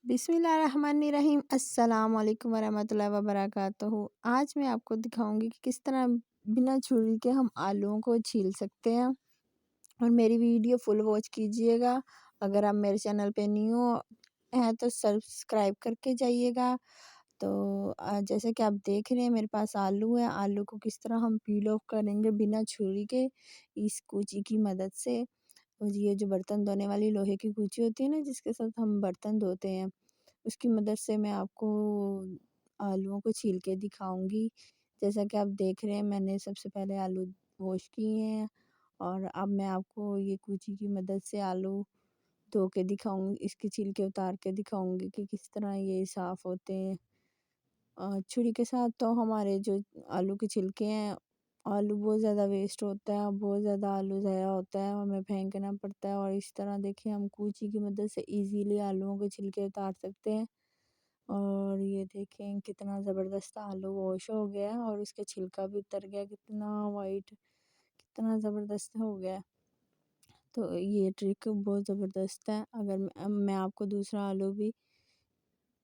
बिस्मिल्लाहिर्रहमानिर्रहीम। अस्सलाम वालेकुम वरहमतुल्लाहि वबरकातुहू। आज मैं आपको दिखाऊंगी कि किस तरह बिना छुरी के हम आलूओं को छील सकते हैं। और मेरी वीडियो फुल वॉच कीजिएगा। अगर आप मेरे चैनल पे न्यू हैं तो सब्सक्राइब करके जाइएगा। तो जैसे कि आप देख रहे हैं मेरे पास आलू है। आलू को किस तरह हम पील ऑफ करेंगे बिना छुरी के, इस कूची की मदद से। और ये जो बर्तन धोने वाली लोहे की कूची होती है ना, जिसके साथ हम बर्तन धोते हैं, उसकी मदद से मैं आपको आलूओं को छील के दिखाऊंगी। जैसा कि आप देख रहे हैं मैंने सबसे पहले आलू वॉश किए हैं और अब मैं आपको ये कूची की मदद से आलू धो के दिखाऊंगी, इसके छिलके उतार के दिखाऊंगी कि किस तरह ये साफ़ होते हैं। छुरी के साथ तो हमारे जो आलू के छिलके हैं, आलू बहुत ज़्यादा वेस्ट होता है, बहुत ज़्यादा आलू ज़ाया होता है, हमें फेंकना पड़ता है। और इस तरह देखिए हम कूची की मदद से इजीली आलूओं के छिलके उतार सकते हैं। और ये देखें कितना ज़बरदस्त आलू वॉश हो गया है और इसका छिलका भी उतर गया, कितना वाइट, कितना ज़बरदस्त हो गया। तो ये ट्रिक बहुत ज़बरदस्त है। अगर मैं आपको दूसरा आलू भी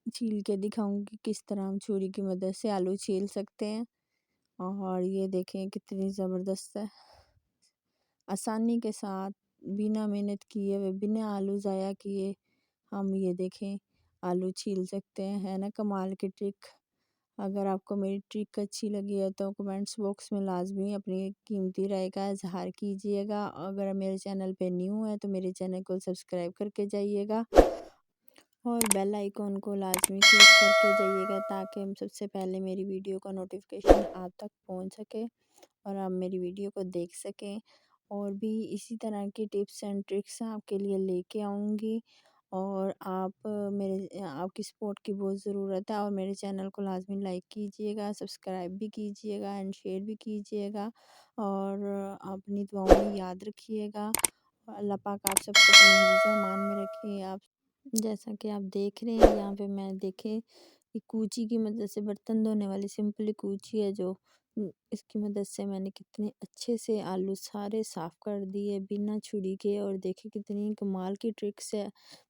छील के दिखाऊंगी किस तरह हम छुरी की मदद से आलू छील सकते हैं। और ये देखें कितनी ज़बरदस्त है, आसानी के साथ, बिना मेहनत किए हुए, बिना आलू ज़ाया किए हम ये देखें आलू छील सकते हैं। है ना कमाल की ट्रिक। अगर आपको मेरी ट्रिक अच्छी लगी है तो कमेंट्स बॉक्स में लाजमी अपनी कीमती राय का इजहार कीजिएगा। अगर मेरे चैनल पे न्यू है तो मेरे चैनल को सब्सक्राइब करके जाइएगा और बेल आइकॉन को लाजमी क्लिक करके जाइएगा, ताकि हम सबसे पहले मेरी वीडियो का नोटिफिकेशन आप तक पहुंच सके और आप मेरी वीडियो को देख सकें। और भी इसी तरह की टिप्स एंड ट्रिक्स आपके लिए लेके आऊँगी और आपकी सपोर्ट की बहुत ज़रूरत है। और मेरे चैनल को लाजमी लाइक कीजिएगा, सब्सक्राइब भी कीजिएगा एंड शेयर भी कीजिएगा। और अपनी दुआओं में याद रखिएगा। अल्लाह पाक आप सबको अपने हिफ्ज़ अमान में रखे। आप जैसा कि आप देख रहे हैं यहाँ पे मैं देखें कि कूची की मदद से, बर्तन धोने वाली सिंपली कूची है जो, इसकी मदद से मैंने कितने अच्छे से आलू सारे साफ़ कर दिए बिना छुरी के। और देखिए कितनी कमाल की ट्रिक्स है।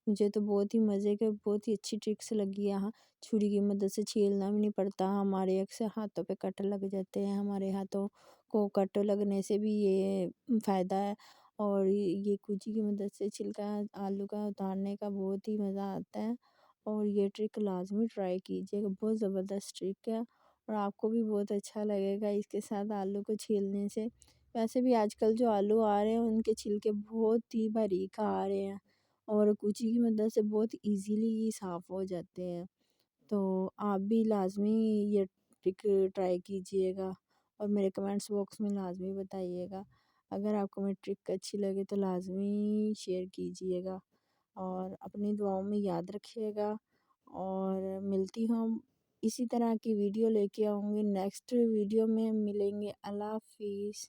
मुझे तो बहुत ही मज़े की और बहुत ही अच्छी ट्रिक्स लगी। यहाँ छुरी की मदद से छीलना भी नहीं पड़ता। हमारे अक्सर हाथों पे कट लग जाते हैं, हमारे हाथों को कट लगने से भी ये फ़ायदा है। और ये कूची की मदद से छिलका आलू का उतारने का बहुत ही मज़ा आता है। और ये ट्रिक लाजमी ट्राई कीजिएगा, बहुत ज़बरदस्त ट्रिक है और आपको भी बहुत अच्छा लगेगा इसके साथ आलू को छीलने से। वैसे भी आजकल जो आलू आ रहे हैं उनके छिलके बहुत ही बारीक आ रहे हैं और कूची की मदद से बहुत इजीली साफ़ हो जाते हैं। तो आप भी लाजमी ये ट्रिक ट्राई कीजिएगा और मेरे कमेंट्स बॉक्स में लाजमी बताइएगा। अगर आपको मेरी ट्रिक अच्छी लगे तो लाजमी शेयर कीजिएगा और अपनी दुआओं में याद रखिएगा। और मिलती हूँ, इसी तरह की वीडियो लेके आऊँगी। नेक्स्ट वीडियो में मिलेंगे। अल्लाह हाफिज़।